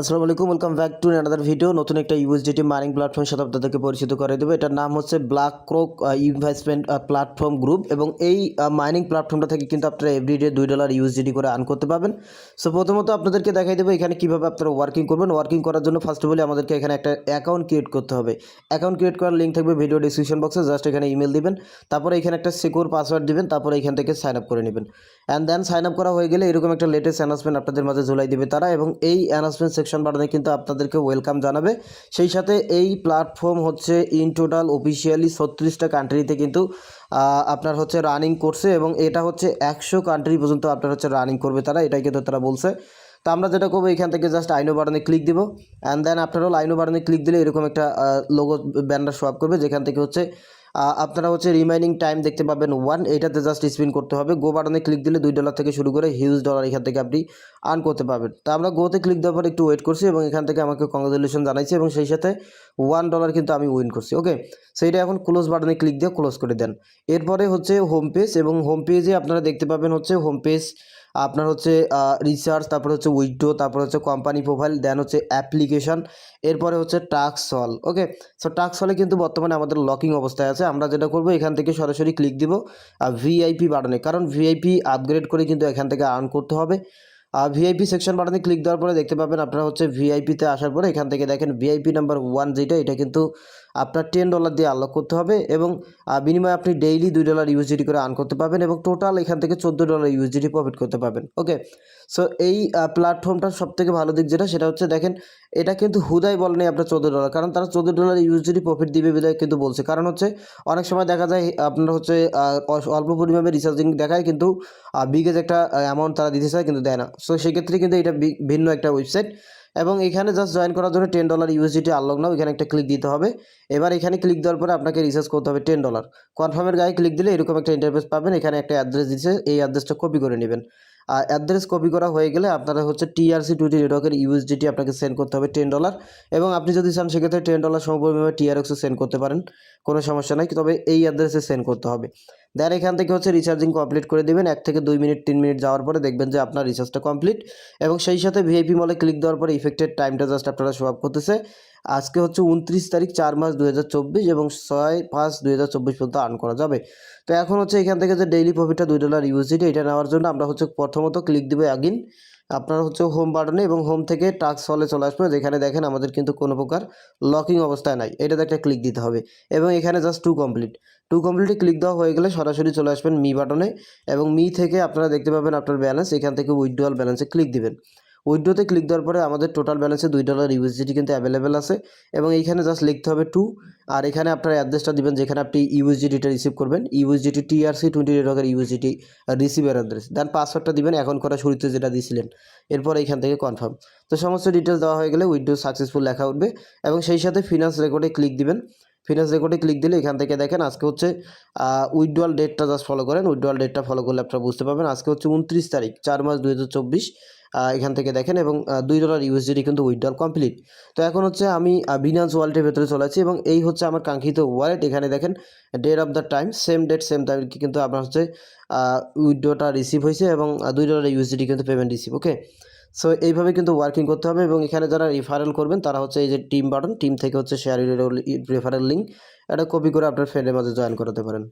আসসালামু আলাইকুম, welcome back to another video. নতুন একটা ইউএসডিটি মাইনিং প্ল্যাটফর্মের সাথে আপনাদেরকে পরিচিত করে দেবো। এটার নাম হচ্ছে ব্ল্যাক ক্রোক ইনভেস্টমেন্ট প্ল্যাটফর্ম গ্রুপ, এবং এই মাইনিং প্ল্যাটফর্মটা থেকে কিন্তু আপনারা এভরিডে $2 ইউএসডিটি করে আর্ন করতে পারবেন। সো প্রথমত আপনাদেরকে দেখাই দেবো এখানে কীভাবে আপনারা ওয়ার্কিং করবেন। ওয়ার্কিং করার জন্য ফার্স্ট অফ অল আমাদেরকে এখানে একটা অ্যাকাউন্ট ক্রিয়েট করতে হবে। অ্যাকাউন্ট ক্রিয়েট করার লিঙ্ক থাকবে ভিডিও ডিসক্রিপশন বক্সে, জাস্ট এখানে ইমেল দিবেন, তারপরে এখানে একটা সিকিউর পাসওয়ার্ড দিবেন, তারপরে এখান থেকে সাইন আপ করে নেবেন। অ্যান্ড দেন সাইন আপ করা হয়ে গেলে এরকম একটা লেটেস্ট অ্যানাউন্সমেন্ট আপনাদের মাঝে ঝুলাই দিবে তারা, এবং এই অ্যানাউন্সমেন্ট সেকশন বাটনে কিন্তু আপনাদেরকে ওয়েলকাম জানাবে। সেই সাথে এই প্ল্যাটফর্ম হচ্ছে ইন টোটাল অফিসিয়ালি 36টা কান্ট্রিতে কিন্তু আপনার হচ্ছে রানিং করছে, এবং এটা হচ্ছে 100 কান্ট্রি পর্যন্ত আপনার হচ্ছে রানিং করবে তারা, এটাই কিন্তু তারা বলছে। তো আমরা যেটা করবো এখান থেকে জাস্ট আইনো বাটনে ক্লিক দিব। অ্যান্ড দেন আপনার হল আইনো বাটনে ক্লিক দিলে এরকম একটা লোগো ব্যানার শো আপ করবে, যেখান থেকে হচ্ছে আপনারা হচ্ছে রিমাইনিং টাইম দেখতে পাবেন 1, এইটাতে জাস্ট স্পিন করতে হবে। গো বাটনে ক্লিক দিলে $2 থেকে শুরু করে হিউজ ডলার এখান থেকে আপনি আর্ন করতে পারবেন। তো আমরা গোতে ক্লিক দেওয়ার পর একটু ওয়েট করছি, এবং এখান থেকে আমাকে কংগ্রাচুলেশন জানাইছে, এবং সেই সাথে $1 কিন্তু আমি উইন করছি। ওকে, সেইটা এখন ক্লোজ বাটনে ক্লিক দিয়ে ক্লোজ করে দেন। এরপরে হচ্ছে হোম পেজ, এবং হোম পেজে আপনারা দেখতে পাবেন হচ্ছে হোম পেজ আপনার হচ্ছে রিসার্চ, তারপরে হচ্ছে উইথড্র, তারপরে হচ্ছে কোম্পানি প্রোফাইল, দেন হচ্ছে অ্যাপ্লিকেশন, এরপরে হচ্ছে টাস্ক সলভ। ওকে, সো টাস্ক সলে কিন্তু বর্তমানে আমাদের লকিং অবস্থায় আছে। আমরা যেটা করবো এখান থেকে সরাসরি ক্লিক দিব ভিআইপি বাটনে, কারণ ভিআইপি আপগ্রেড করে কিন্তু এখান থেকে আর্ন করতে হবে। ভিআইপি সেকশন বাটনে ক্লিক দেওয়ার পরে দেখতে পাবেন আপনারা হচ্ছে ভিআইপিতে আসার পরে এখান থেকে দেখেন ভিআইপি নাম্বার 1 যেটা, এটা কিন্তু আপনার $10 দিয়ে আনলক করতে হবে, এবং বিনিময়ে আপনি ডেইলি $2 ইউএসডিটি করে আর্ন করতে পারবেন, এবং টোটাল এখান থেকে $14 ইউএসডিটি প্রফিট করতে পারবেন। ওকে, সো এই প্ল্যাটফর্মটার সবথেকে ভালো দিক যেটা, সেটা হচ্ছে দেখেন এটা কিন্তু হুদাই বলেনি আপনার $14, কারণ তারা $14 ইউএসডিটি প্রফিট দিবে বিধায় কিন্তু বলছে। কারণ হচ্ছে অনেক সময় দেখা যায় আপনার হচ্ছে অল্প পরিমাণে রিচার্জিং দেখায়, কিন্তু বিগেজ একটা অ্যামাউন্ট তারা দিতে চায় কিন্তু দেয় না। সো সেক্ষেত্রে কিন্তু এটা ভিন্ন একটা ওয়েবসাইট, এবং এখানে জাস্ট জয়েন করার জন্য $10 ইউএসডিটি আনলক নাও, এখানে একটা ক্লিক দিতে হবে। এবার এখানে ক্লিক দেওয়ার পরে আপনাকে রিচার্জ করতে হবে $10। কনফার্মের গায়ে ক্লিক দিলে এরকম একটা ইন্টারফেস পাবেন। এখানে একটা অ্যাড্রেস দিচ্ছে, এই অ্যাড্রেসটা কপি করে নেবেন। আর অ্যাড্রেস কপি করা হয়ে গেলে আপনারা হচ্ছে TRC20 নেটওয়ার্কের ইউএসডিটি আপনাকে সেন্ড করতে হবে $10, এবং আপনি যদি চান সেক্ষেত্রে $10 সমপরিমাণে TRXও সেন্ড করতে পারেন, কোনো সমস্যা নাই, তবে এই অ্যাড্রেসে সেন্ড করতে হবে। দেন এখান থেকে হচ্ছে রিচার্জিং কমপ্লিট করে দেবেন। 1 থেকে 2 মিনিট 3 মিনিট যাওয়ার পরে দেখবেন যে আপনার রিচার্জটা কমপ্লিট, এবং সেই সাথে ভিআইপি মলে ক্লিক দেওয়ার পরে ইফেক্টেড টাইমটা জাস্ট আপনারা শো আপ করতেছে। আজকে হচ্ছে 29 তারিখ 4 মাস 2024, এবং 6/5/2024 পর্যন্ত আর্ন করা যাবে। তো এখন হচ্ছে এখান থেকে যে ডেইলি প্রফিটটা $2 ইউএসডিটি, এটা নেওয়ার জন্য আমরা হচ্ছে প্রথমত ক্লিক দেবো অ্যাগিন আপনার হচ্ছে হোম বাটনে, এবং হোম থেকে টাস্ক হলে চলে আসবে, যেখানে দেখেন আমাদের কিন্তু কোনো প্রকার লকিং অবস্থায় নাই, এটাতে একটা ক্লিক দিতে হবে, এবং এখানে জাস্ট টু কমপ্লিটে ক্লিক দেওয়া হয়ে গেলে সরাসরি চলে আসবেন মি বাটনে, এবং মি থেকে আপনারা দেখতে পাবেন আপনার ব্যালেন্স, এখান থেকে উইথড্রয়াল ব্যালেন্সে ক্লিক দিবেন। উইথড্রোতে ক্লিক দেওয়ার পরে আমাদের টোটাল ব্যালেন্সে $2 ইউএসডিটি কিন্তু অ্যাভেলেবেল আছে, এবং এইখানে জাস্ট লিখতে হবে 2, আর এখানে আপনার অ্যাড্রেসটা দিবেন যেখানে আপনি ইউএসডিটিটা রিসিভ করবেন, ইউএসডিটি TRC20 নেটওয়ার্কের ইউএসডিটি রিসিভার অ্যাড্রেস, দেন পাসওয়ার্ডটা দিবেন এখন করা শুরুতে যেটা দিয়েছিলেন, এরপর এইখান থেকে কনফার্ম। তো সমস্ত ডিটেলস দেওয়া হয়ে গেলে উইথড্রো সাকসেসফুল লেখা উঠবে, এবং সেই সাথে ফিনান্স রেকর্ডে ক্লিক দিবেন। ফিনান্স রেকর্ডে ক্লিক দিলে এখান থেকে দেখেন আজকে হচ্ছে উইথড্রয়াল ডেটটা জাস্ট ফলো করেন, উইথড্রয়াল ডেটটা ফলো করলে আপনারা বুঝতে পারবেন আজকে হচ্ছে 29 তারিখ 4 মাস 2024। এখান থেকে দেখেন, এবং $2 ইউএসডিটি কিন্তু উইথড্রয়াল কমপ্লিট। তো এখন হচ্ছে আমি বিনান্স ওয়ালেটের ভেতরে চলে আছি, এবং এই হচ্ছে আমার কাঙ্ক্ষিত ওয়ালেট। এখানে দেখেন date of the time, same date same time কিন্তু আপনার হচ্ছে উইথড্রটা রিসিভ হয়েছে, এবং $2 ইউএসডিটি কিন্তু পেমেন্ট রিসিভ। ওকে, সো এইভাবে কিন্তু ওয়ার্কিং করতে হবে, এবং এখানে যারা রেফারেল করবেন তারা হচ্ছে এই যে টিম বাটন, টিম থেকে হচ্ছে শেয়ার রেফারেল লিঙ্ক, এটা কপি করে আপনার ফ্রেন্ডের মাঝে জয়েন করাতে পারেন।